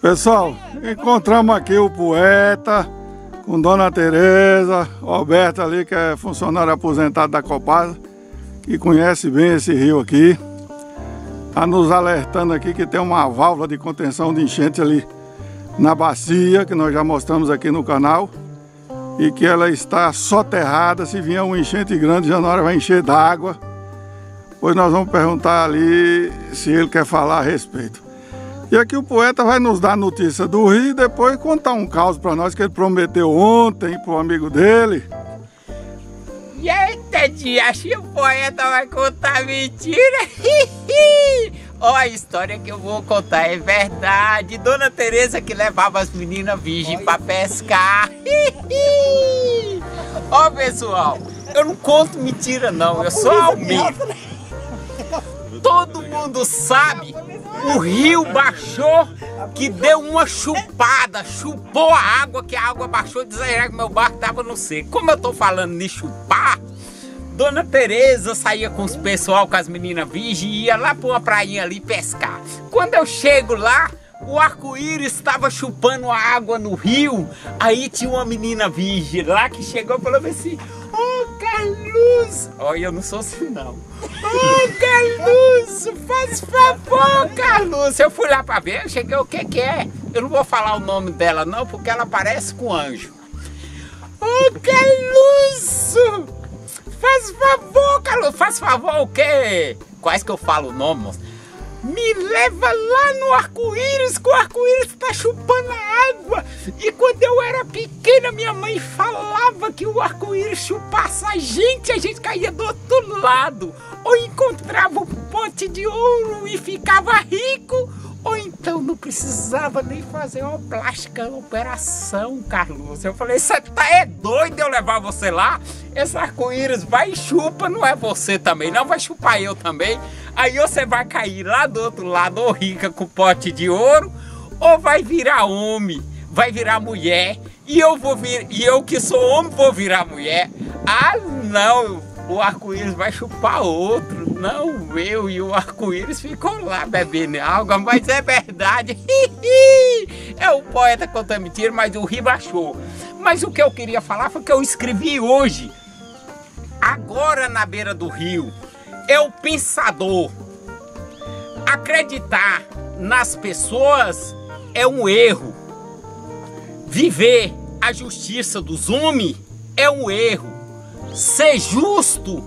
Pessoal, encontramos aqui o poeta com Dona Tereza, Roberto ali, que é funcionário aposentado da Copasa, que conhece bem esse rio aqui. Está nos alertando aqui que tem uma válvula de contenção de enchente ali na bacia, que nós já mostramos aqui no canal, e que ela está soterrada. Se vier uma enchente grande, já na hora vai encher d'água. Pois nós vamos perguntar ali se ele quer falar a respeito. E aqui o poeta vai nos dar a notícia do rio e depois contar um caos para nós que ele prometeu ontem para o amigo dele. Eita, dia, acho que o poeta vai contar mentira. Ó, a história que eu vou contar é verdade. Dona Tereza que levava as meninas virgens para pescar. Ó, pessoal, eu não conto mentira não, eu sou aumento. Todo mundo sabe, o rio baixou, que deu uma chupada, chupou a água, que a água baixou e desairou que meu barco estava no seco. Como eu tô falando de chupar, Dona Tereza saía com os pessoal, com as meninas virgens, e ia lá para uma prainha ali pescar. Quando eu chego lá, o arco-íris estava chupando a água no rio. Aí tinha uma menina virgem lá que chegou e falou assim: "Ô, Carlos!" Olha, eu não sou assim não. "Ô, Carlos, faz favor, Carlos!" Eu fui lá para ver, eu cheguei, o que é? Eu não vou falar o nome dela não, porque ela parece com anjo. "Ô, Carlos! Faz favor, Carlos!" "Faz favor o quê?" Quase que eu falo o nome, moço. "Me leva lá no arco-íris, que o arco-íris tá chupando a água. E quando eu era pequena, minha mãe falava que o arco-íris chupasse a gente caía do outro lado. Ou encontrava um pote de ouro e ficava rico, ou então não precisava nem fazer uma plástica operação, Carlos." Eu falei: "Você é doido eu levar você lá? Esse arco-íris vai e chupa, não é você também, não, vai chupar eu também. Aí você vai cair lá do outro lado, ou rica com pote de ouro, ou vai virar homem, vai virar mulher, e eu que sou homem vou virar mulher. Ah, não, o arco-íris vai chupar outro." Não, eu e o arco-íris ficou lá bebendo água, mas é verdade. É o poeta contando mentira, mas o rio baixou. Mas o que eu queria falar foi que eu escrevi hoje, agora na beira do rio. É o pensador. Acreditar nas pessoas é um erro. Viver a justiça dos homens é um erro. Ser justo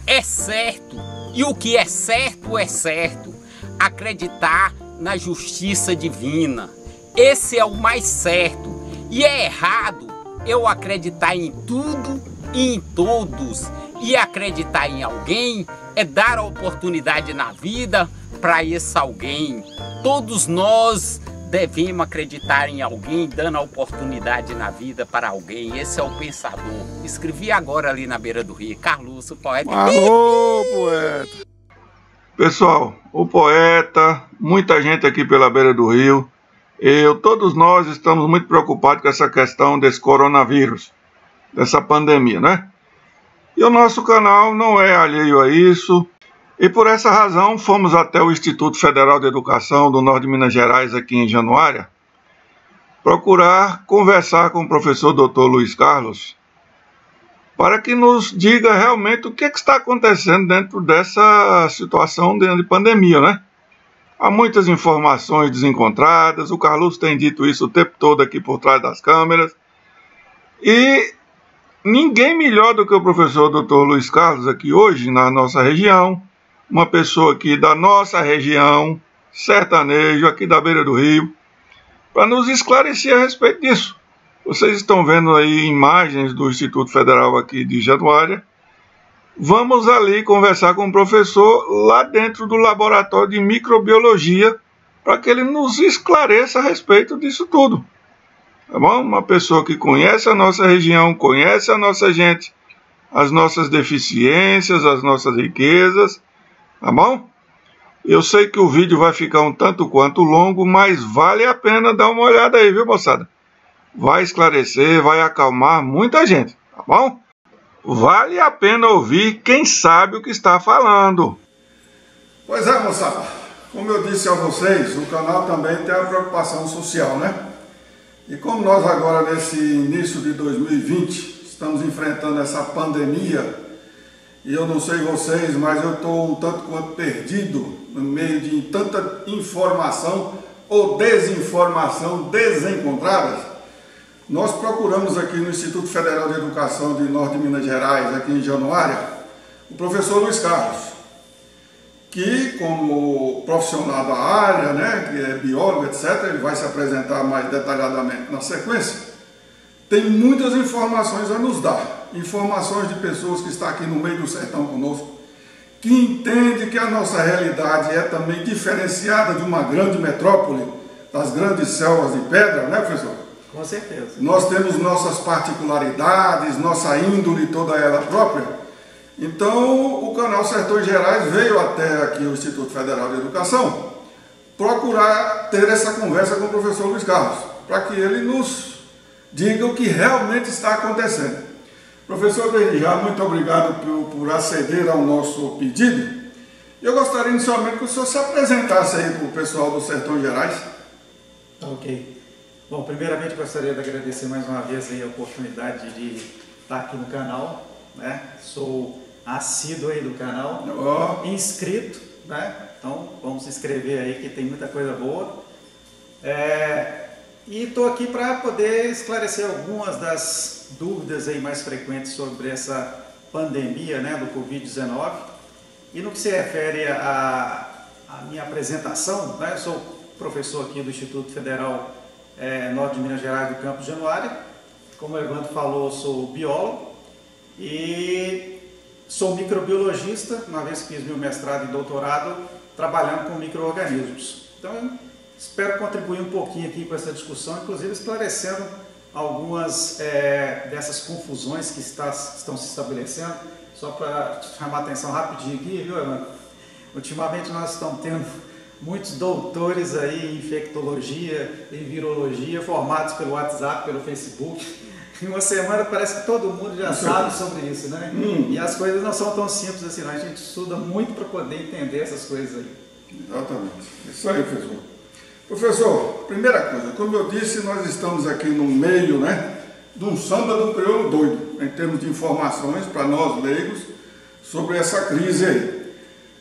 é certo. E o que é certo é certo. Acreditar na justiça divina. Esse é o mais certo. E é errado eu acreditar em tudo e em todos. E acreditar em alguém é dar a oportunidade na vida para esse alguém. Todos nós devemos acreditar em alguém, dando a oportunidade na vida para alguém. Esse é o pensador. Escrevi agora ali na beira do rio. Carlos, o poeta. Alô, poeta! Pessoal, o poeta, muita gente aqui pela beira do rio. Todos nós estamos muito preocupados com essa questão desse coronavírus, dessa pandemia, né? E o nosso canal não é alheio a isso. E por essa razão fomos até o Instituto Federal de Educação do Norte de Minas Gerais, aqui em Januária, procurar conversar com o professor Dr. Luiz Carlos, para que nos diga realmente o que está acontecendo dentro dessa situação de pandemia, né? Há muitas informações desencontradas, o Carlos tem dito isso o tempo todo aqui por trás das câmeras, e ninguém melhor do que o professor Dr. Luiz Carlos aqui hoje na nossa região, uma pessoa aqui da nossa região, sertanejo, aqui da beira do rio, para nos esclarecer a respeito disso. Vocês estão vendo aí imagens do Instituto Federal aqui de Januária. Vamos ali conversar com o professor lá dentro do laboratório de microbiologia, para que ele nos esclareça a respeito disso tudo. Tá bom? Uma pessoa que conhece a nossa região, conhece a nossa gente, as nossas deficiências, as nossas riquezas, tá bom? Eu sei que o vídeo vai ficar um tanto quanto longo, mas vale a pena dar uma olhada aí, viu, moçada? Vai esclarecer, vai acalmar muita gente, tá bom? Vale a pena ouvir quem sabe o que está falando. Pois é, moçada. Como eu disse a vocês, o canal também tem a preocupação social, né? E como nós agora, nesse início de 2020, estamos enfrentando essa pandemia, e eu não sei vocês, mas eu estou um tanto quanto perdido no meio de tanta informação ou desinformação desencontradas. Nós procuramos aqui no Instituto Federal de Educação de Norte de Minas Gerais, aqui em Januária, o professor Luiz Carlos, que como profissional da área, né, que é biólogo, etc., ele vai se apresentar mais detalhadamente na sequência, tem muitas informações a nos dar, informações de pessoas que estão aqui no meio do sertão conosco, que entendem que a nossa realidade é também diferenciada de uma grande metrópole, das grandes selvas de pedra, né, professor? Com certeza. Nós temos nossas particularidades, nossa índole toda ela própria. Então, o canal Sertões Gerais veio até aqui o Instituto Federal de Educação procurar ter essa conversa com o professor Luiz Carlos, para que ele nos diga o que realmente está acontecendo. Professor, desde já, muito obrigado por aceder ao nosso pedido. Eu gostaria inicialmente que o senhor se apresentasse aí para o pessoal do Sertões Gerais. Ok. Bom, primeiramente gostaria de agradecer mais uma vez aí a oportunidade de estar aqui no canal, né? Sou assíduo aí do canal, inscrito, né? Então vamos se inscrever aí que tem muita coisa boa. E estou aqui para poder esclarecer algumas das dúvidas aí mais frequentes sobre essa pandemia, né, do Covid-19. E no que se refere à minha apresentação, né? Eu sou professor aqui do Instituto Federal Norte de Minas Gerais, do campus Januária. Como o Evandro falou, eu sou biólogo e sou microbiologista, uma vez que fiz meu mestrado e doutorado trabalhando com micro-organismos. Então, espero contribuir um pouquinho aqui com essa discussão, inclusive esclarecendo algumas dessas confusões que estão se estabelecendo. Só para chamar a atenção rapidinho aqui, viu, Evandro? Ultimamente nós estamos tendo muitos doutores aí em infectologia, em virologia, formados pelo WhatsApp, pelo Facebook. Em uma semana parece que todo mundo já sabe sobre isso, né? E as coisas não são tão simples assim, não. A gente estuda muito para poder entender essas coisas aí. Exatamente. Isso aí, professor. Professor, primeira coisa, como eu disse, nós estamos aqui no meio, né, de um samba do crioulo doido, em termos de informações para nós leigos sobre essa crise aí.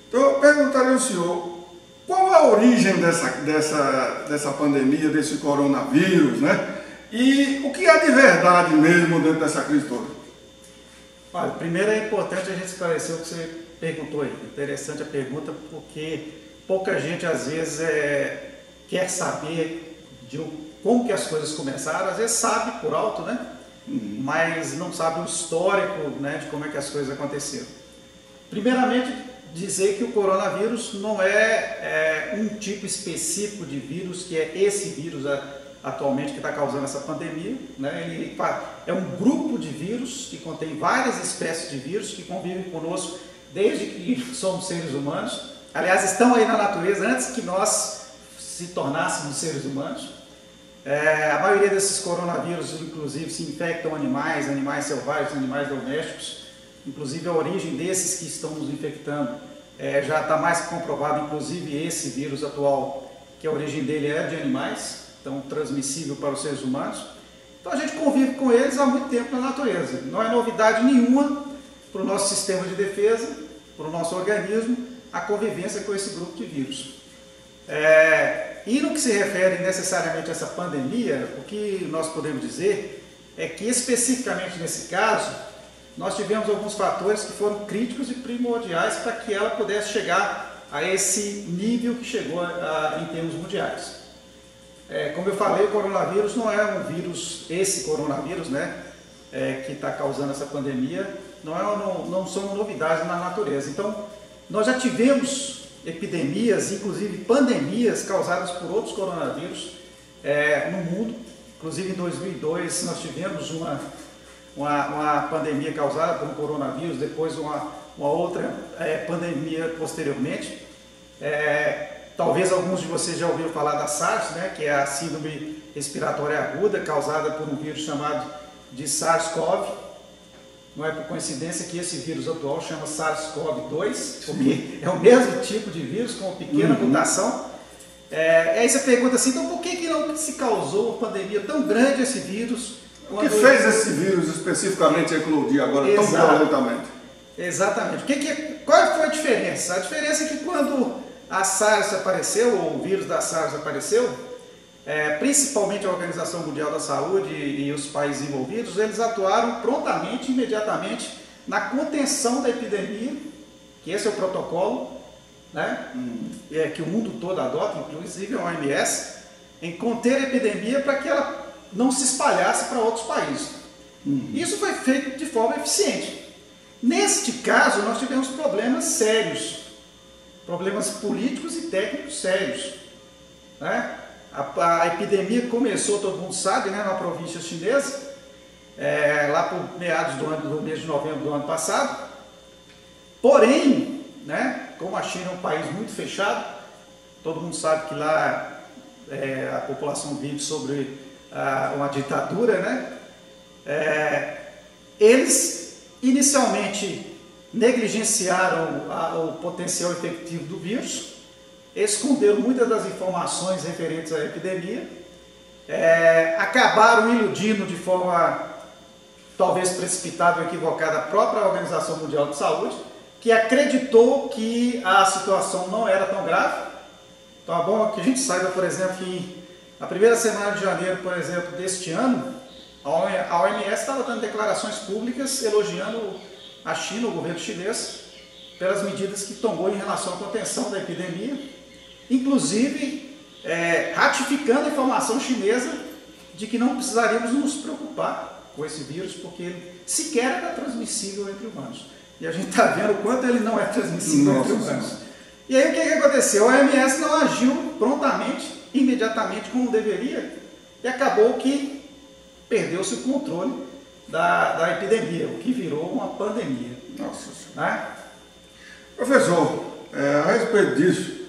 Então eu perguntaria ao senhor, qual a origem dessa pandemia, desse coronavírus, né? E o que há de verdade mesmo dentro dessa crise toda? Olha, primeiro é importante a gente esclarecer o que você perguntou aí. Interessante a pergunta, porque pouca gente às vezes quer saber de como que as coisas começaram. Às vezes sabe por alto, né? Mas não sabe o histórico, né, de como é que as coisas aconteceram. Primeiramente, dizer que o coronavírus não é um tipo específico de vírus, que é esse vírus atualmente que está causando essa pandemia, né? Ele é um grupo de vírus que contém várias espécies de vírus que convivem conosco desde que somos seres humanos. Aliás, estão aí na natureza antes que nós se tornássemos seres humanos. A maioria desses coronavírus, inclusive, se infectam animais selvagens, animais domésticos. Inclusive, a origem desses que estão nos infectando já está mais que comprovado, inclusive esse vírus atual, que a origem dele é de animais, então transmissível para os seres humanos. Então a gente convive com eles há muito tempo na natureza. Não é novidade nenhuma para o nosso sistema de defesa, para o nosso organismo, a convivência com esse grupo de vírus. E no que se refere necessariamente a essa pandemia, o que nós podemos dizer é que especificamente nesse caso, nós tivemos alguns fatores que foram críticos e primordiais para que ela pudesse chegar a esse nível que chegou em termos mundiais. Como eu falei, o coronavírus não é um vírus, esse coronavírus, né, que está causando essa pandemia, não são novidades na natureza. Então, nós já tivemos epidemias, inclusive pandemias causadas por outros coronavírus no mundo. Inclusive em 2002 nós tivemos uma pandemia causada por um coronavírus, depois uma outra pandemia posteriormente. Talvez alguns de vocês já ouviram falar da SARS, né, que é a síndrome respiratória aguda causada por um vírus chamado de SARS-CoV. não é por coincidência que esse vírus atual chama SARS-CoV-2, porque é o mesmo tipo de vírus com uma pequena mutação. Aí você pergunta assim, então por que não se causou uma pandemia tão grande esse vírus? O que fez esse vírus especificamente eclodir agora tão violentamente? Exatamente. Qual foi a diferença? A diferença é que quando a SARS apareceu, ou o vírus da SARS apareceu, principalmente a Organização Mundial da Saúde e os países envolvidos, eles atuaram prontamente, imediatamente, na contenção da epidemia, que esse é o protocolo, né? Que o mundo todo adota, inclusive a OMS, em conter a epidemia para que ela não se espalhasse para outros países. Isso foi feito de forma eficiente. Neste caso, nós tivemos problemas sérios, problemas políticos e técnicos sérios, né? A epidemia começou, todo mundo sabe, né, na província chinesa, lá por meados do mês de novembro do ano passado. Porém, né, como a China é um país muito fechado, todo mundo sabe que lá a população vive sobre uma ditadura, né? Eles inicialmente negligenciaram o potencial efetivo do vírus, esconderam muitas das informações referentes à epidemia, acabaram iludindo de forma talvez precipitada ou equivocada a própria Organização Mundial de Saúde, que acreditou que a situação não era tão grave. Então é bom que a gente saiba, por exemplo, que na primeira semana de janeiro, por exemplo, deste ano, a OMS estava dando declarações públicas elogiando a China, o governo chinês, pelas medidas que tomou em relação à contenção da epidemia, inclusive ratificando a informação chinesa de que não precisaríamos nos preocupar com esse vírus, porque ele sequer era transmissível entre humanos. E a gente está vendo o quanto ele não é transmissível entre humanos. E aí o que aconteceu? A OMS não agiu prontamente, imediatamente como deveria, e acabou que perdeu-se o controle da epidemia, o que virou uma pandemia. Nossa Senhora. Né? Professor, a respeito disso,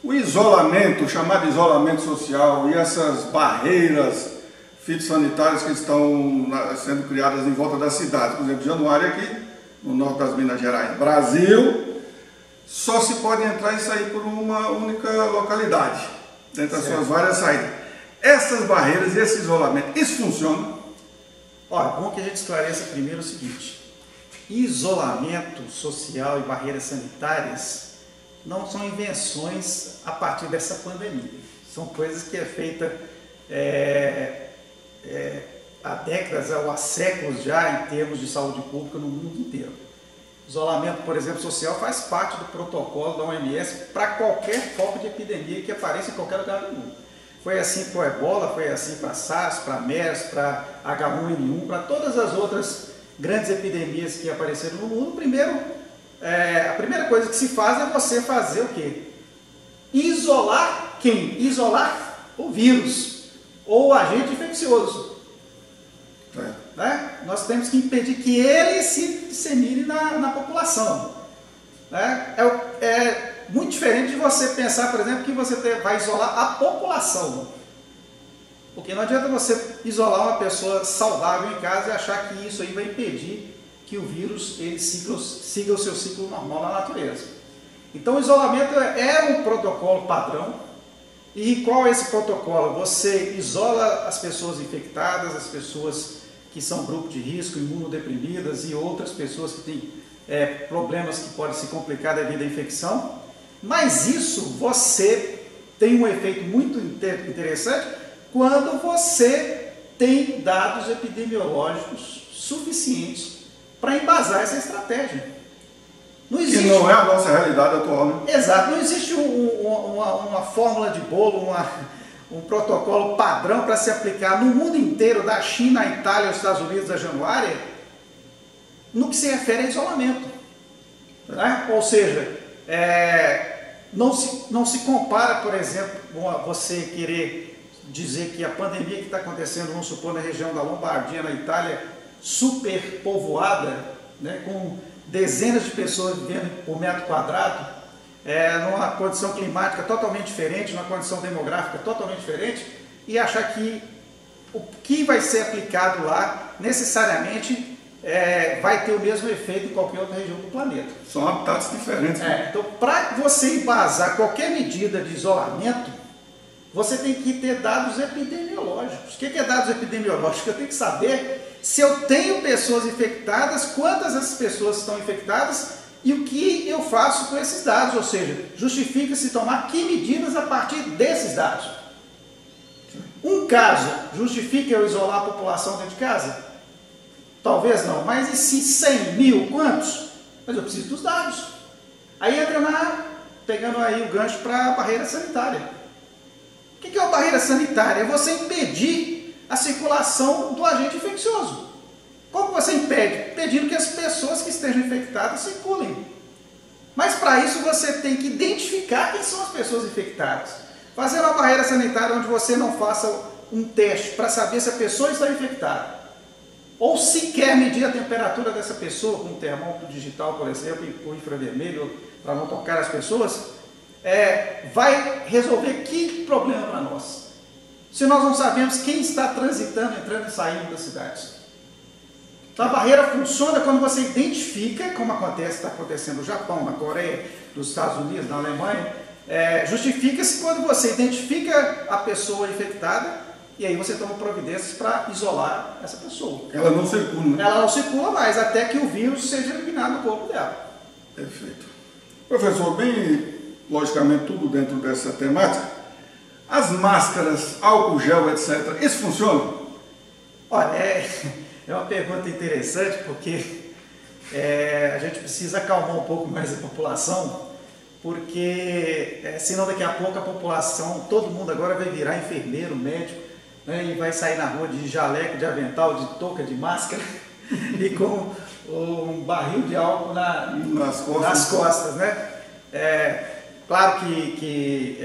o isolamento, o chamado isolamento social e essas barreiras fitossanitárias que estão sendo criadas em volta das cidades, por exemplo, Januário aqui, no norte das Minas Gerais, Brasil, só se pode entrar e sair por uma única localidade, dentro das suas várias saídas. Essas barreiras e esse isolamento, isso funciona? Olha, bom que a gente esclareça primeiro o seguinte: isolamento social e barreiras sanitárias não são invenções a partir dessa pandemia. São coisas que é feita há décadas ou há séculos já em termos de saúde pública no mundo inteiro. Isolamento, por exemplo, social faz parte do protocolo da OMS para qualquer forma de epidemia que apareça em qualquer lugar do mundo. Foi assim para o Ebola, foi assim para a SARS, para a MERS, para H1N1, para todas as outras grandes epidemias que apareceram no mundo. Primeiro, a primeira coisa que se faz é você fazer o quê? Isolar quem? Isolar o vírus ou o agente infeccioso. Né? Nós temos que impedir que ele se dissemine na população. Né? É muito diferente de você pensar, por exemplo, que você vai isolar a população. Porque não adianta você isolar uma pessoa saudável em casa e achar que isso aí vai impedir que o vírus ele siga o seu ciclo normal na natureza. Então o isolamento é um protocolo padrão. E qual é esse protocolo? Você isola as pessoas infectadas, as pessoas que são grupo de risco, imunodeprimidas e outras pessoas que têm problemas que podem se complicar devido à infecção. Mas isso você tem um efeito muito interessante quando você tem dados epidemiológicos suficientes para embasar essa estratégia. Não existe, que não é a nossa realidade atual, né? Exato, não existe uma fórmula de bolo, um protocolo padrão para se aplicar no mundo inteiro, da China, à Itália, aos Estados Unidos, à Januária, no que se refere a isolamento. Né? Ou seja, não se compara, por exemplo, você querer dizer que a pandemia que está acontecendo, vamos supor, na região da Lombardia, na Itália, super povoada, né, com dezenas de pessoas vivendo por metro quadrado, numa condição climática totalmente diferente, numa condição demográfica totalmente diferente, e achar que o que vai ser aplicado lá necessariamente vai ter o mesmo efeito em qualquer outra região do planeta. São habitats diferentes. Então, para você embasar qualquer medida de isolamento, você tem que ter dados epidemiológicos. O que é dados epidemiológicos? Eu tenho que saber se eu tenho pessoas infectadas, quantas essas pessoas estão infectadas e o que eu faço com esses dados, ou seja, justifica-se tomar que medidas a partir desses dados. Um caso justifica eu isolar a população dentro de casa? Talvez não, mas e se 100 mil, quantos? Mas eu preciso dos dados. Aí entra pegando aí o gancho para a barreira sanitária. O que é uma barreira sanitária? É você impedir a circulação do agente infeccioso. Como você impede? Impedindo que as pessoas que estejam infectadas circulem. Mas para isso você tem que identificar quem são as pessoas infectadas. Fazer uma barreira sanitária onde você não faça um teste para saber se a pessoa está infectada, ou sequer medir a temperatura dessa pessoa com um termômetro digital, por exemplo, ou infravermelho, para não tocar as pessoas, vai resolver que problema para nós? Se nós não sabemos quem está transitando, entrando e saindo das cidades. Então a barreira funciona quando você identifica, como está acontecendo no Japão, na Coreia, nos Estados Unidos, na Alemanha, justifica-se quando você identifica a pessoa infectada e aí você toma providências para isolar essa pessoa. Ela não circula, né? Ela não circula mais, até que o vírus seja eliminado do corpo dela. Perfeito. Professor, bem, logicamente, tudo dentro dessa temática, as máscaras, álcool gel, etc., isso funciona? Olha, é uma pergunta interessante, porque a gente precisa acalmar um pouco mais a população, porque senão daqui a pouco a população, todo mundo agora vai virar enfermeiro, médico, né, e vai sair na rua de jaleco, de avental, de touca, de máscara e com um barril de álcool nas costas, né? Claro que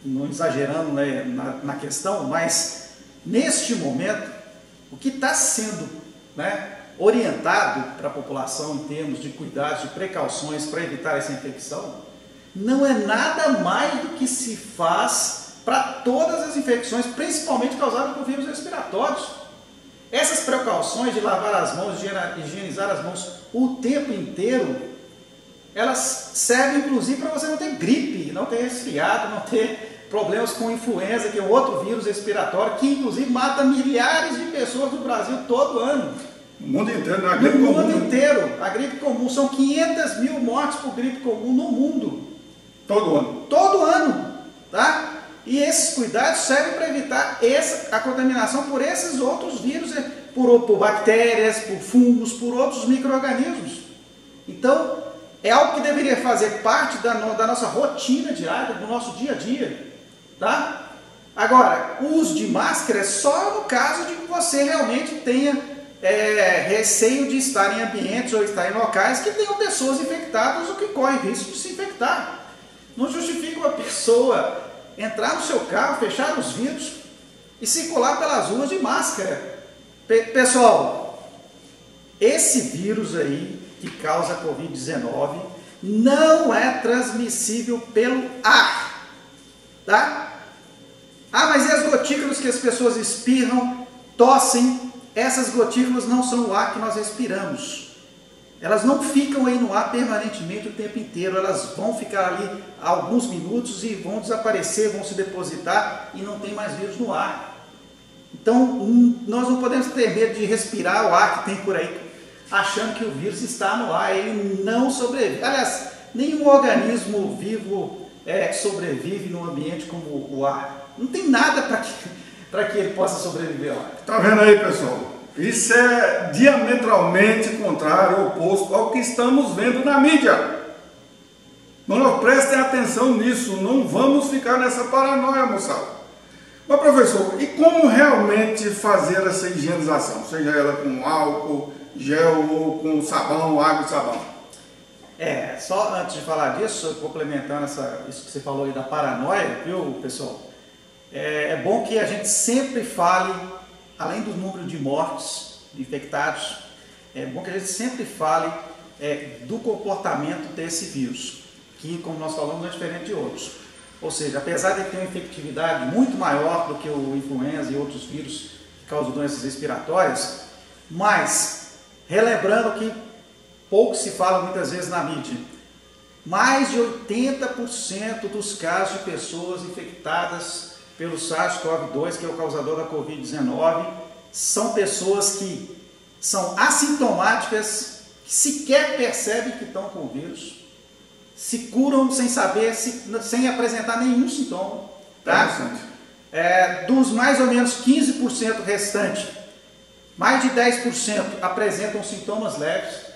não exagerando, né, na questão, mas neste momento o que está sendo, né, orientado para a população em termos de cuidados, de precauções para evitar essa infecção, não é nada mais do que se faz para todas as infecções, principalmente causadas por vírus respiratórios. Essas precauções de lavar as mãos, de higienizar as mãos o tempo inteiro, elas servem inclusive para você não ter gripe, não ter resfriado, não ter problemas com influenza, que é outro vírus respiratório, que inclusive mata milhares de pessoas no Brasil todo ano. No mundo inteiro, na gripe comum. No mundo inteiro, a gripe comum, são 500 mil mortes por gripe comum no mundo. Todo ano. Todo ano, tá? E esses cuidados servem para evitar a contaminação por esses outros vírus, por bactérias, por fungos, por outros micro-organismos. Então, é algo que deveria fazer parte da nossa rotina diária, do nosso dia a dia, tá? Agora, o uso de máscara é só no caso de que você realmente tenha receio de estar em ambientes ou estar em locais que tenham pessoas infectadas ou que correm risco de se infectar. Não justifica uma pessoa entrar no seu carro, fechar os vidros e circular pelas ruas de máscara. Pessoal, esse vírus aí que causa Covid-19 não é transmissível pelo ar, tá? Ah, mas e as gotículas que as pessoas espirram, tossem? Essas gotículas não são o ar que nós respiramos. Elas não ficam aí no ar permanentemente o tempo inteiro, elas vão ficar ali alguns minutos e vão desaparecer, vão se depositar e não tem mais vírus no ar. Então, nós não podemos ter medo de respirar o ar que tem por aí, achando que o vírus está no ar, ele não sobrevive. Aliás, nenhum organismo vivo sobrevive num ambiente como o ar. Não tem nada para que ele possa sobreviver lá. Tá vendo aí, pessoal? Isso é diametralmente contrário, oposto ao que estamos vendo na mídia. Não prestem atenção nisso, não vamos ficar nessa paranoia, moçada. Mas, professor, e como realmente fazer essa higienização? Seja ela com álcool, gel ou com sabão, água e sabão? Só antes de falar disso, complementando isso que você falou aí da paranoia, viu, pessoal? É bom que a gente sempre fale, além do número de mortes, de infectados, é bom que a gente sempre fale do comportamento desse vírus, que, como nós falamos, é diferente de outros. Ou seja, apesar de ter uma infectividade muito maior do que o influenza e outros vírus que causam doenças respiratórias, Mas, relembrando que pouco se fala muitas vezes na mídia, mais de 80% dos casos de pessoas infectadas pelo SARS-CoV-2, que é o causador da Covid-19, são pessoas que são assintomáticas, que sequer percebem que estão com o vírus, se curam sem saber, sem apresentar nenhum sintoma. Tá? Dos mais ou menos 15% restantes, mais de 10% apresentam sintomas leves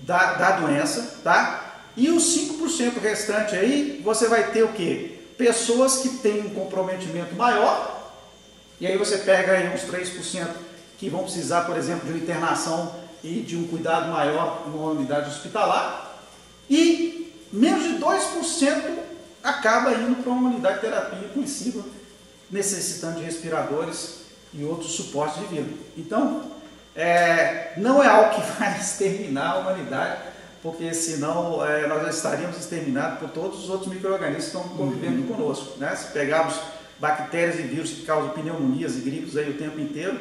da doença, tá? E os 5% restante aí, você vai ter o quê? Pessoas que têm um comprometimento maior, e aí você pega aí uns 3% que vão precisar, por exemplo, de uma internação e de um cuidado maior numa unidade hospitalar, e menos de 2% acaba indo para uma unidade de terapia intensiva, necessitando de respiradores e outros suportes de vida. Então, não é algo que vai exterminar a humanidade, porque senão nós já estaríamos exterminados por todos os outros micro-organismos que estão convivendo conosco. Né? Se pegarmos bactérias e vírus que causam pneumonias e gripes aí o tempo inteiro.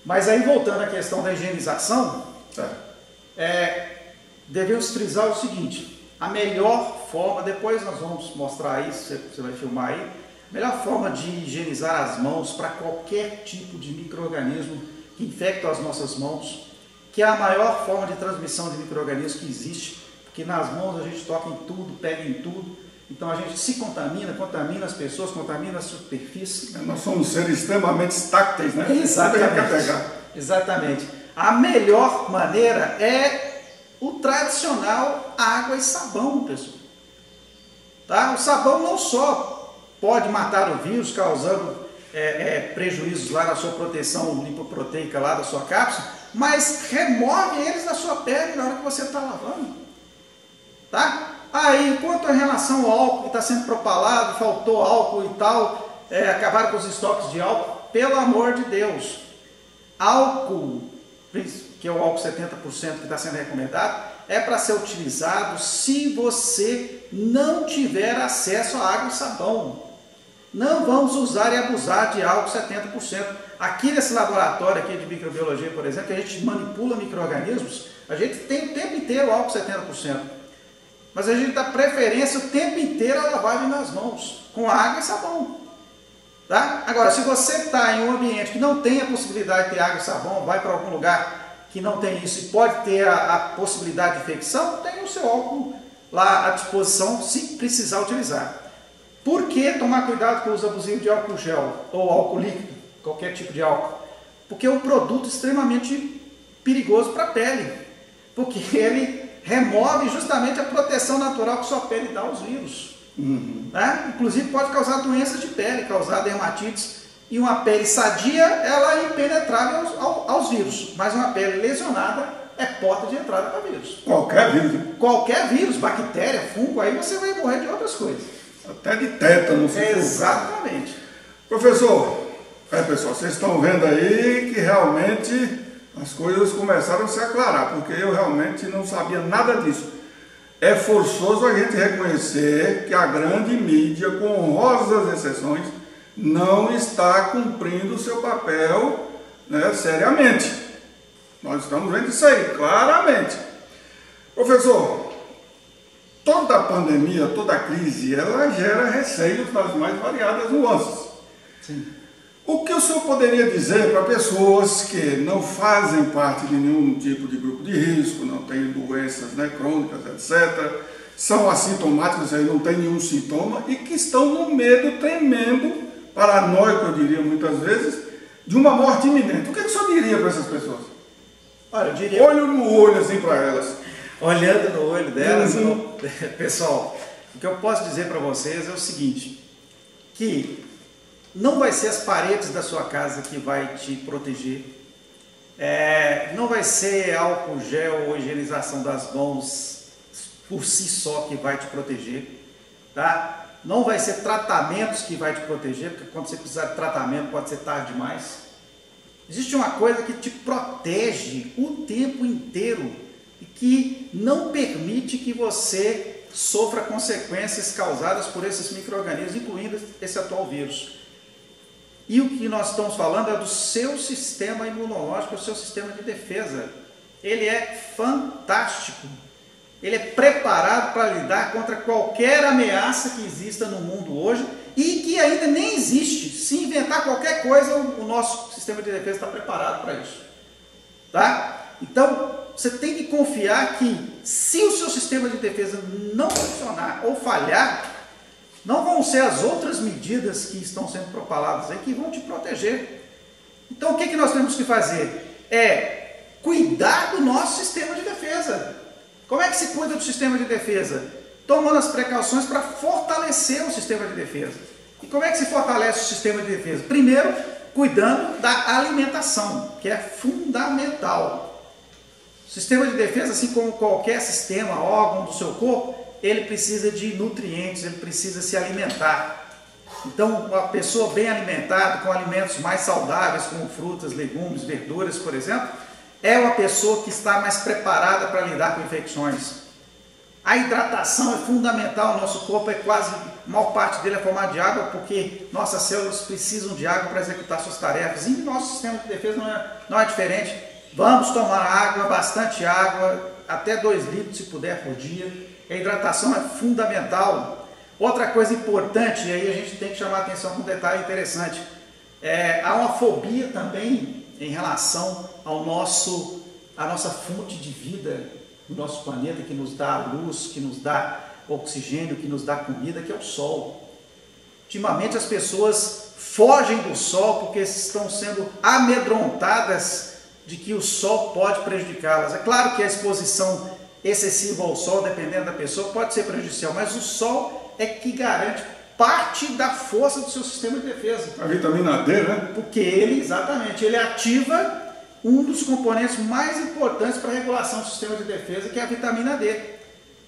Mas aí, voltando à questão da higienização, devemos frisar o seguinte: a melhor forma, depois nós vamos mostrar aí, você vai filmar aí, a melhor forma de higienizar as mãos para qualquer tipo de micro-organismo que infecta as nossas mãos, que é a maior forma de transmissão de micro-organismos que existe, porque nas mãos a gente toca em tudo, pega em tudo, então a gente se contamina as pessoas, contamina a superfície. Nós somos seres extremamente tácteis, né? Exatamente. A melhor maneira é o tradicional água e sabão, pessoal. Tá? O sabão não só pode matar o vírus, causando prejuízos lá na sua proteção lipoproteica lá da sua cápsula, mas remove eles da sua pele na hora que você está lavando. Tá? Aí, quanto à relação ao álcool que está sendo propalado, faltou álcool e tal, acabaram com os estoques de álcool, pelo amor de Deus, álcool, que é o álcool 70% que está sendo recomendado, é para ser utilizado se você não tiver acesso a água e sabão. Não vamos usar e abusar de álcool 70%. Aqui nesse laboratório aqui de microbiologia, por exemplo, que a gente manipula micro-organismos, a gente tem o tempo inteiro álcool 70%. Mas a gente dá preferência o tempo inteiro à lavagem nas mãos, com água e sabão. Tá? Agora, se você está em um ambiente que não tem a possibilidade de ter água e sabão, vai para algum lugar que não tem isso e pode ter a possibilidade de infecção, tem o seu álcool lá à disposição se precisar utilizar. Por que tomar cuidado com o uso abusivo de álcool gel ou álcool líquido, qualquer tipo de álcool? Porque é um produto extremamente perigoso para a pele, porque ele remove justamente a proteção natural que sua pele dá aos vírus. Né? Inclusive pode causar doenças de pele, causar dermatites, e uma pele sadia, ela é impenetrável aos vírus, mas uma pele lesionada é porta de entrada para vírus. Qualquer vírus. Qualquer vírus, bactéria, fungo, aí você vai morrer de outras coisas. Até de tétano. Exatamente. Professor, pessoal, vocês estão vendo aí que realmente as coisas começaram a se aclarar, porque eu realmente não sabia nada disso. É forçoso a gente reconhecer que a grande mídia, com honrosas exceções, não está cumprindo o seu papel, né, seriamente. Nós estamos vendo isso aí, claramente. Professor, toda a pandemia, toda a crise, ela gera receios das mais variadas nuances. Sim. O que o senhor poderia dizer para pessoas que não fazem parte de nenhum tipo de grupo de risco, não têm doenças, né, crônicas, etc., são assintomáticas, aí não tem nenhum sintoma e que estão no medo tremendo, paranoico, eu diria muitas vezes, de uma morte iminente? O que o senhor diria para essas pessoas? Olha, eu diria... Olho no olho, assim, para elas. Olhando no olho delas, pessoal, o que eu posso dizer para vocês é o seguinte, que não vai ser as paredes da sua casa que vai te proteger, não vai ser álcool gel ou higienização das mãos por si só que vai te proteger, tá? Não vai ser tratamentos que vai te proteger, porque quando você precisar de tratamento pode ser tarde demais. Existe uma coisa que te protege o tempo inteiro e que não permite que você sofra consequências causadas por esses micro-organismos, incluindo esse atual vírus. E o que nós estamos falando é do seu sistema imunológico, do seu sistema de defesa. Ele é fantástico. Ele é preparado para lidar contra qualquer ameaça que exista no mundo hoje e que ainda nem existe. Se inventar qualquer coisa, o nosso sistema de defesa está preparado para isso. Tá? Então, você tem que confiar que se o seu sistema de defesa não funcionar ou falhar, não vão ser as outras medidas que estão sendo propaladas aí que vão te proteger. Então, o que nós temos que fazer? É cuidar do nosso sistema de defesa. Como é que se cuida do sistema de defesa? Tomando as precauções para fortalecer o sistema de defesa. E como é que se fortalece o sistema de defesa? Primeiro, cuidando da alimentação, que é fundamental. O sistema de defesa, assim como qualquer sistema, órgão do seu corpo, ele precisa de nutrientes, ele precisa se alimentar. Então, uma pessoa bem alimentada, com alimentos mais saudáveis, como frutas, legumes, verduras, por exemplo, é uma pessoa que está mais preparada para lidar com infecções. A hidratação é fundamental, o nosso corpo é quase, a maior parte dele é formado de água, porque nossas células precisam de água para executar suas tarefas, e nosso sistema de defesa não é diferente. Vamos tomar água, bastante água, até 2 litros se puder por dia. A hidratação é fundamental. Outra coisa importante, e aí a gente tem que chamar a atenção para um detalhe interessante, há uma fobia também em relação à nossa fonte de vida no nosso planeta, que nos dá luz, que nos dá oxigênio, que nos dá comida, que é o sol. Ultimamente as pessoas fogem do sol porque estão sendo amedrontadas de que o sol pode prejudicá-las. É claro que a exposição excessiva ao sol, dependendo da pessoa, pode ser prejudicial, mas o sol é que garante parte da força do seu sistema de defesa. A vitamina D, né? Porque ele ativa um dos componentes mais importantes para a regulação do sistema de defesa, que é a vitamina D.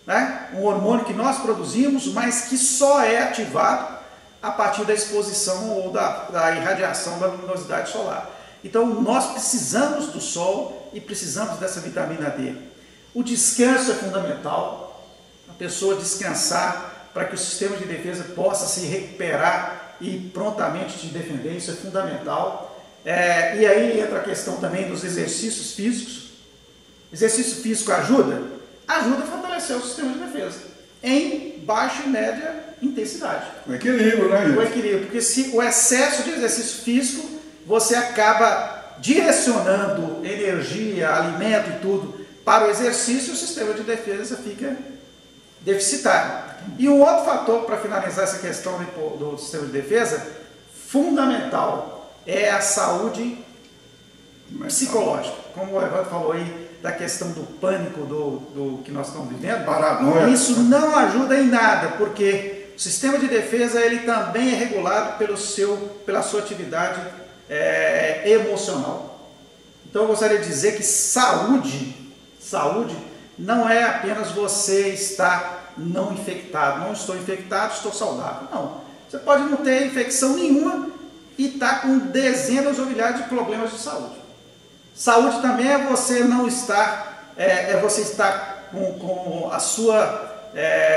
Né? Um hormônio que nós produzimos, mas que só é ativado a partir da exposição ou da irradiação da luminosidade solar. Então, nós precisamos do sol e precisamos dessa vitamina D. O descanso é fundamental, a pessoa descansar para que o sistema de defesa possa se recuperar e prontamente te defender, isso é fundamental. E aí entra a questão também dos exercícios físicos. Exercício físico ajuda? Ajuda a fortalecer o sistema de defesa, em baixa e média intensidade. O equilíbrio, né, gente? O equilíbrio, porque se o excesso de exercício físico, você acaba direcionando energia, alimento e tudo para o exercício, o sistema de defesa fica deficitário. E um outro fator para finalizar essa questão do sistema de defesa, fundamental, é a saúde psicológica. Como o Evandro falou aí, da questão do pânico do que nós estamos vivendo, paranoia. Isso não ajuda em nada, porque o sistema de defesa ele também é regulado pela sua atividade emocional. Então eu gostaria de dizer que saúde não é apenas você estar não infectado, não estou infectado, estou saudável. Não, você pode não ter infecção nenhuma e estar com dezenas ou milhares de problemas de saúde. Saúde também é você não estar, você estar com a sua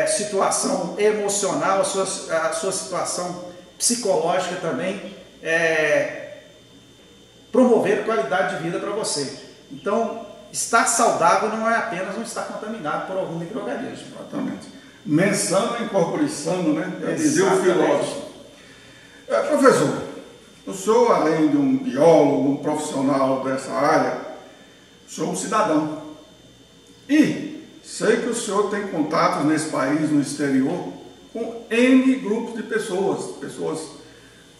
situação emocional, a sua situação psicológica também, promover qualidade de vida para você. Então, estar saudável não é apenas não estar contaminado por algum micro-organismo. Exatamente. Mensano em corpore sano, né? Dizia o filósofo. Professor, o senhor, além de um biólogo, um profissional dessa área, o senhor é um cidadão. E sei que o senhor tem contatos nesse país, no exterior, com N grupos de pessoas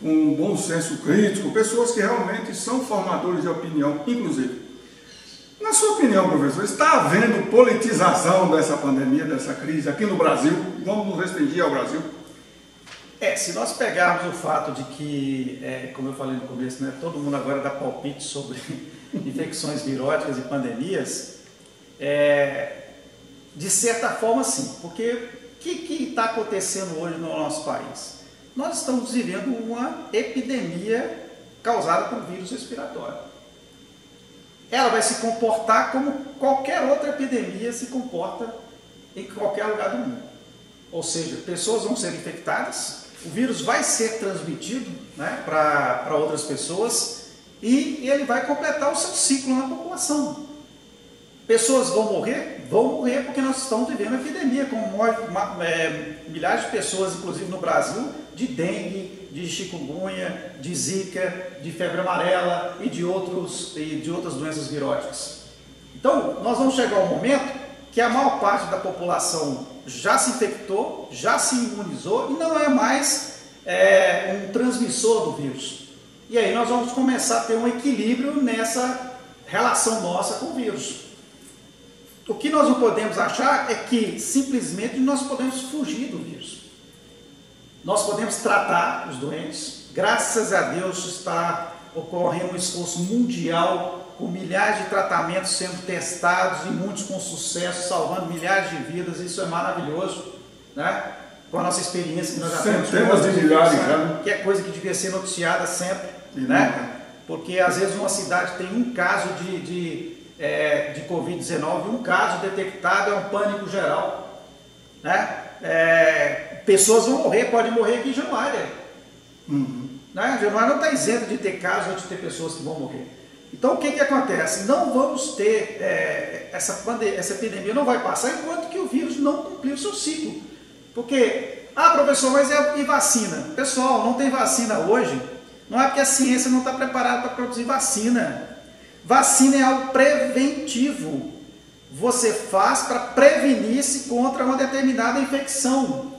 com bom senso crítico, pessoas que realmente são formadores de opinião, inclusive. Na sua opinião, professor, está havendo politização dessa pandemia, dessa crise aqui no Brasil? Vamos nos restringir ao Brasil? Se nós pegarmos o fato de que, como eu falei no começo, né, todo mundo agora dá palpite sobre infecções viróticas e pandemias, de certa forma sim, porque o que está acontecendo hoje no nosso país? Nós estamos vivendo uma epidemia causada por vírus respiratório. Ela vai se comportar como qualquer outra epidemia se comporta em qualquer lugar do mundo. Ou seja, pessoas vão ser infectadas, o vírus vai ser transmitido, né, para outras pessoas e ele vai completar o seu ciclo na população. Pessoas vão morrer? Vão morrer porque nós estamos vivendo epidemia, com milhares de pessoas, inclusive no Brasil, de dengue, de chikungunya, de zika, de febre amarela e de outras doenças viróticas. Então, nós vamos chegar ao momento que a maior parte da população já se infectou, já se imunizou e não é mais um transmissor do vírus. E aí nós vamos começar a ter um equilíbrio nessa relação nossa com o vírus. O que nós não podemos achar é que simplesmente nós podemos fugir do vírus. Nós podemos tratar os doentes. Graças a Deus está ocorrendo um esforço mundial com milhares de tratamentos sendo testados e muitos com sucesso, salvando milhares de vidas. Isso é maravilhoso, né? Com a nossa experiência que nós já temos. Centenas de milhares, né? Que é coisa que devia ser noticiada sempre, né? Porque às vezes uma cidade tem um caso de Covid-19, um caso detectado, é um pânico geral, né? Pessoas vão morrer, podem morrer aqui em Januária. Né? Januária não está isento de ter casos ou de ter pessoas que vão morrer. Então o que acontece? Não vamos ter, essa epidemia não vai passar enquanto que o vírus não cumprir o seu ciclo. Porque, professor, mas e vacina? Pessoal, não tem vacina hoje, não é porque a ciência não está preparada para produzir vacina. Vacina é algo preventivo. Você faz para prevenir-se contra uma determinada infecção.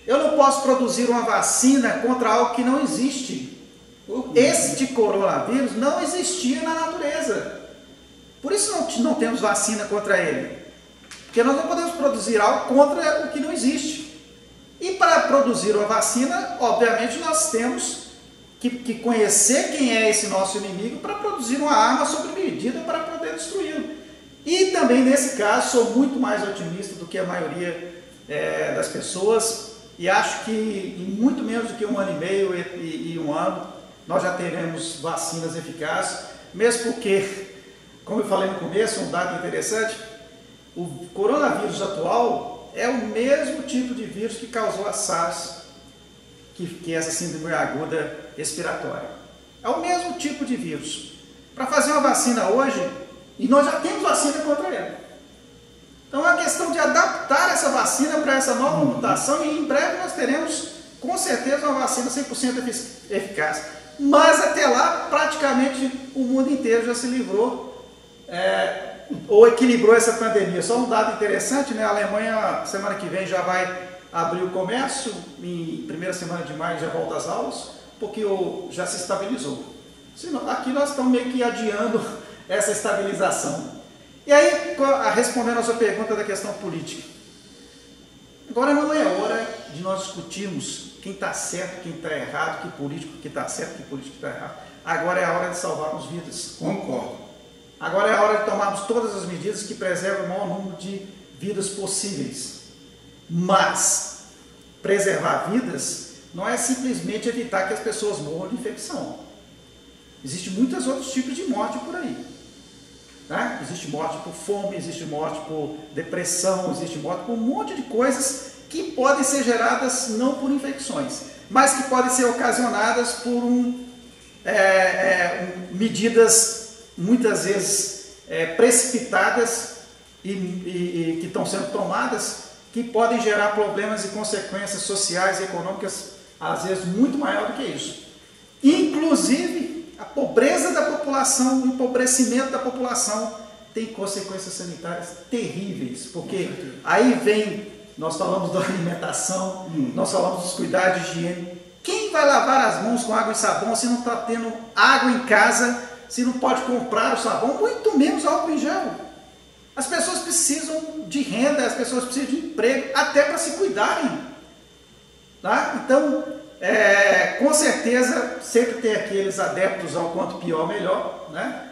Eu não posso produzir uma vacina contra algo que não existe. Este coronavírus não existia na natureza. Por isso não temos vacina contra ele. Porque nós não podemos produzir algo contra o que não existe. E para produzir uma vacina, obviamente nós temos que conhecer quem é esse nosso inimigo para produzir uma arma sob medida para poder destruí-lo. E também nesse caso sou muito mais otimista do que a maioria das pessoas e acho que em muito menos do que 1 ano e meio e 1 ano nós já teremos vacinas eficazes, mesmo porque, como eu falei no começo, um dado interessante, o coronavírus atual é o mesmo tipo de vírus que causou a SARS, que é essa síndrome aguda respiratória. É o mesmo tipo de vírus. Para fazer uma vacina hoje, e nós já temos vacina contra ele. Então é uma questão de adaptar essa vacina para essa nova mutação e em breve nós teremos, com certeza, uma vacina 100% eficaz. Mas até lá, praticamente o mundo inteiro já se livrou ou equilibrou essa pandemia. Só um dado interessante, né? A Alemanha, semana que vem, já vai abrir o comércio, em primeira semana de maio já volta às aulas, porque já se estabilizou. Aqui nós estamos meio que adiando essa estabilização. E aí, respondendo a sua pergunta da questão política, agora não é hora de nós discutirmos quem está certo, quem está errado, que político que está certo, que político que está errado. Agora é a hora de salvarmos vidas. Concordo. Agora é a hora de tomarmos todas as medidas que preservam o maior número de vidas possíveis. Mas preservar vidas não é simplesmente evitar que as pessoas morram de infecção. Existem muitos outros tipos de morte por aí. Né? Existe morte por fome, existe morte por depressão, existe morte por um monte de coisas que podem ser geradas não por infecções, mas que podem ser ocasionadas por medidas muitas vezes precipitadas e que estão sendo tomadas, que podem gerar problemas e consequências sociais e econômicas, às vezes muito maior do que isso. Inclusive, a pobreza da população, o empobrecimento da população tem consequências sanitárias terríveis, porque aí vem, nós falamos da alimentação, nós falamos dos cuidados de higiene. Quem vai lavar as mãos com água e sabão se não está tendo água em casa, se não pode comprar o sabão, muito menos álcool em gel? As pessoas precisam de renda, as pessoas precisam de emprego, até para se cuidarem. Tá? Então, com certeza, sempre tem aqueles adeptos ao quanto pior, melhor. Né?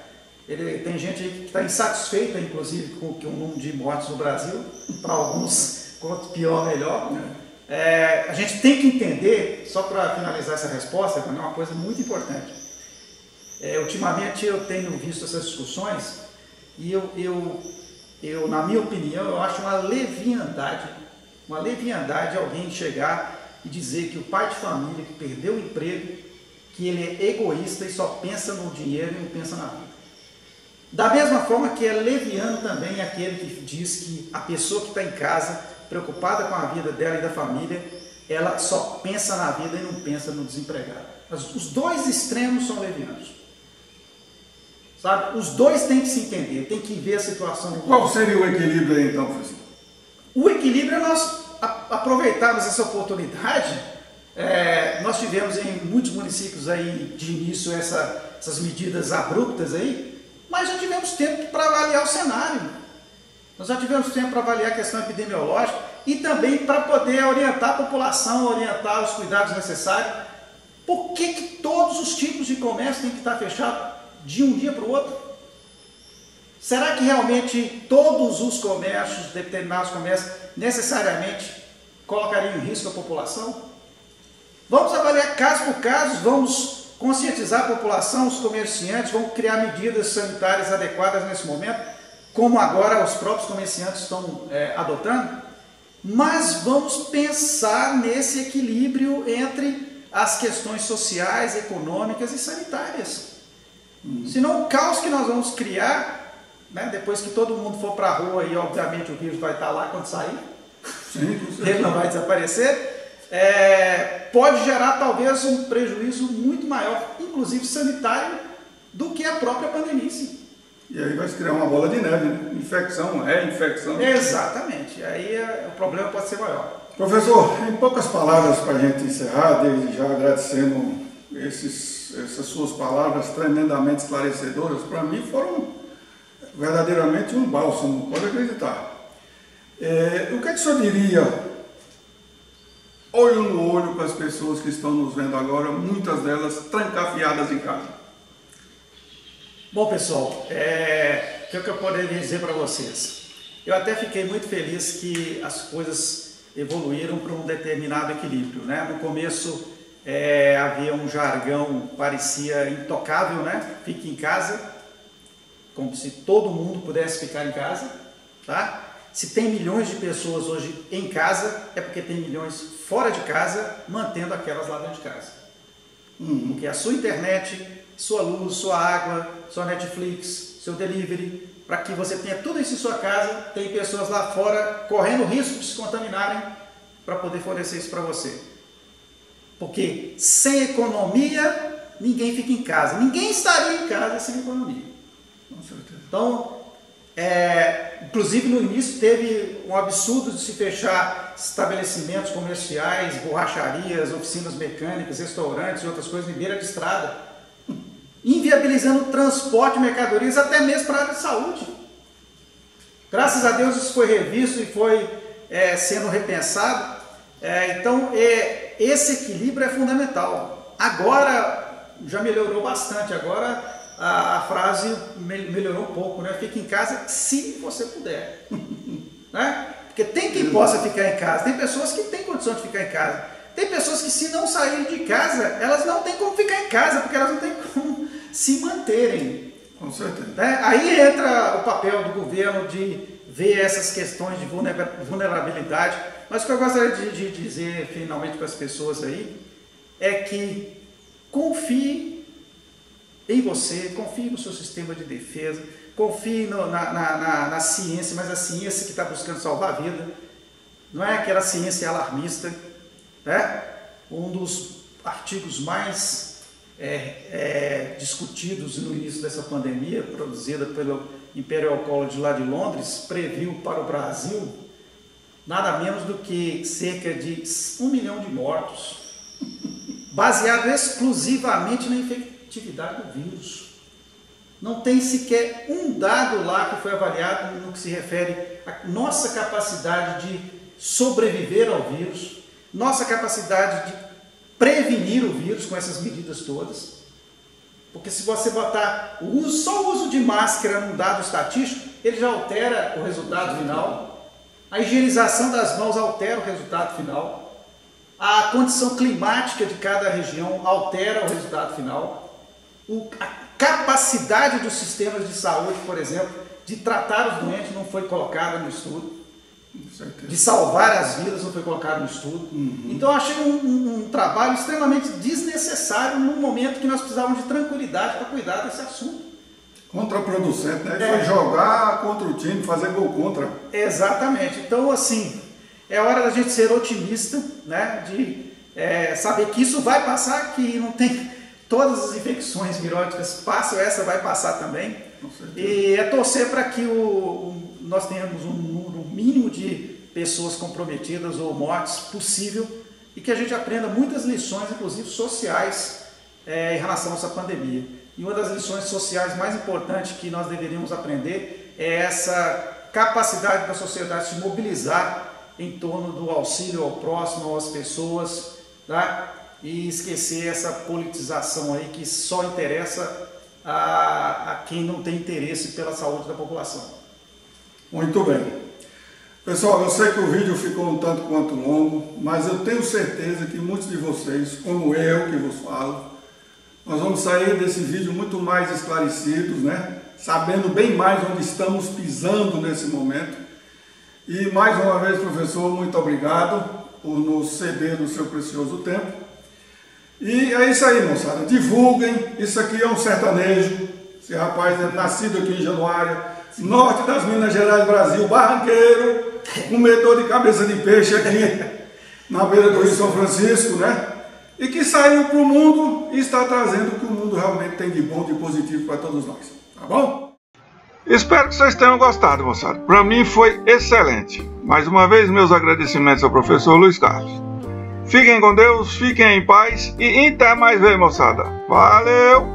Tem gente aí que está insatisfeita, inclusive, com o número de mortes no Brasil. Para alguns, quanto pior, melhor. A gente tem que entender, só para finalizar essa resposta, é uma coisa muito importante. Ultimamente eu tenho visto essas discussões e na minha opinião, eu acho uma leviandade alguém chegar e dizer que o pai de família que perdeu o emprego, que ele é egoísta e só pensa no dinheiro e não pensa na vida. Da mesma forma que é leviano também aquele que diz que a pessoa que está em casa, preocupada com a vida dela e da família, ela só pensa na vida e não pensa no desempregado. Mas os dois extremos são levianos. Sabe? Os dois têm que se entender, tem que ver a situação. Qual seria o equilíbrio aí então, professor? O equilíbrio é nós aproveitarmos essa oportunidade. Nós tivemos em muitos municípios aí de início essas medidas abruptas aí, mas já tivemos tempo para avaliar o cenário. Nós já tivemos tempo para avaliar a questão epidemiológica e também para poder orientar a população, orientar os cuidados necessários. Por que todos os tipos de comércio têm que estar fechados de um dia para o outro? Será que realmente todos os comércios, determinados comércios, necessariamente colocariam em risco a população? Vamos avaliar caso por caso, vamos conscientizar a população, os comerciantes, vamos criar medidas sanitárias adequadas nesse momento, como agora os próprios comerciantes estão adotando, mas vamos pensar nesse equilíbrio entre as questões sociais, econômicas e sanitárias. Senão o caos que nós vamos criar, né, depois que todo mundo for para a rua e obviamente o vírus vai estar lá quando sair, ele não vai desaparecer, pode gerar talvez um prejuízo muito maior, inclusive sanitário, do que a própria pandemia em si. E aí vai se criar uma bola de neve, né? Infecção, infecção. Exatamente, aí o problema pode ser maior. Professor, em poucas palavras para a gente encerrar, desde já agradecendo essas suas palavras tremendamente esclarecedoras, para mim foram verdadeiramente um bálsamo, pode acreditar. O que é que o senhor diria, olho no olho, com as pessoas que estão nos vendo agora, muitas delas trancafiadas em casa? Bom, pessoal, o que eu poderia dizer para vocês? Eu até fiquei muito feliz que as coisas evoluíram para um determinado equilíbrio, né? No começo havia um jargão, parecia intocável, né? Fique em casa, como se todo mundo pudesse ficar em casa, tá? Se tem milhões de pessoas hoje em casa, é porque tem milhões fora de casa, mantendo aquelas lá dentro de casa. Porque a sua internet, sua luz, sua água, sua Netflix, seu delivery, para que você tenha tudo isso em sua casa, tem pessoas lá fora correndo risco de se contaminarem para poder fornecer isso para você. Porque sem economia, ninguém fica em casa. Ninguém estaria em casa sem economia. Com certeza. Então, inclusive no início teve um absurdo de se fechar estabelecimentos comerciais, borracharias, oficinas mecânicas, restaurantes e outras coisas em beira de estrada, inviabilizando o transporte de mercadorias até mesmo para a área de saúde. Graças a Deus isso foi revisto e foi sendo repensado. Então esse equilíbrio é fundamental. Agora já melhorou bastante, agora a frase melhorou um pouco, né? Fique em casa se você puder. Né? Porque tem quem possa ficar em casa, tem pessoas que têm condição de ficar em casa, tem pessoas que se não saírem de casa, elas não têm como ficar em casa, porque elas não têm como se manterem. Com certeza. Né? Aí entra o papel do governo de ver essas questões de vulnerabilidade, mas o que eu gostaria de dizer finalmente para as pessoas aí é que confie em você, confie no seu sistema de defesa, confie na ciência, mas a ciência que está buscando salvar a vida, não é aquela ciência alarmista, né? Um dos artigos mais discutidos no início dessa pandemia, produzida pelo Imperial College lá de Londres, previu para o Brasil nada menos do que cerca de 1 milhão de mortos, baseado exclusivamente na efetividade do vírus. Não tem sequer um dado lá que foi avaliado no que se refere à nossa capacidade de sobreviver ao vírus, nossa capacidade de prevenir o vírus com essas medidas todas. Porque se você botar só o uso de máscara num dado estatístico, ele já altera o resultado final. A higienização das mãos altera o resultado final. A condição climática de cada região altera o resultado final. A capacidade dos sistemas de saúde, por exemplo, de tratar os doentes não foi colocada no estudo. de salvar as vidas, não foi colocado no estudo. Então eu achei um trabalho extremamente desnecessário num momento que nós precisávamos de tranquilidade para cuidar desse assunto. Contraproducente, né? Foi jogar contra o time, fazer gol contra. Exatamente. Então, assim, é hora da gente ser otimista, né? De saber que isso vai passar, que não tem... Todas as infecções viróticas passam, essa vai passar também. E é torcer para que nós tenhamos um número mínimo de pessoas comprometidas ou mortes possível e que a gente aprenda muitas lições, inclusive sociais, em relação a essa pandemia. E uma das lições sociais mais importantes que nós deveríamos aprender é essa capacidade da sociedade se mobilizar em torno do auxílio ao próximo, às pessoas, tá? E esquecer essa politização aí que só interessa a quem não tem interesse pela saúde da população. Muito bem. Pessoal, eu sei que o vídeo ficou um tanto quanto longo, mas eu tenho certeza que muitos de vocês, como eu que vos falo, nós vamos sair desse vídeo muito mais esclarecidos, né? Sabendo bem mais onde estamos pisando nesse momento. E mais uma vez, professor, muito obrigado por nos ceder o seu precioso tempo. E é isso aí, moçada, divulguem, isso aqui é um sertanejo, esse rapaz é nascido aqui em Januária, norte das Minas Gerais, Brasil, barranqueiro, comedor de cabeça de peixe aqui na beira do Rio São Francisco, né? E que saiu para o mundo e está trazendo o que o mundo realmente tem de bom, de positivo para todos nós, tá bom? Espero que vocês tenham gostado, moçada. Para mim foi excelente. Mais uma vez, meus agradecimentos ao professor Luiz Carlos. Fiquem com Deus, fiquem em paz e até mais ver, moçada. Valeu!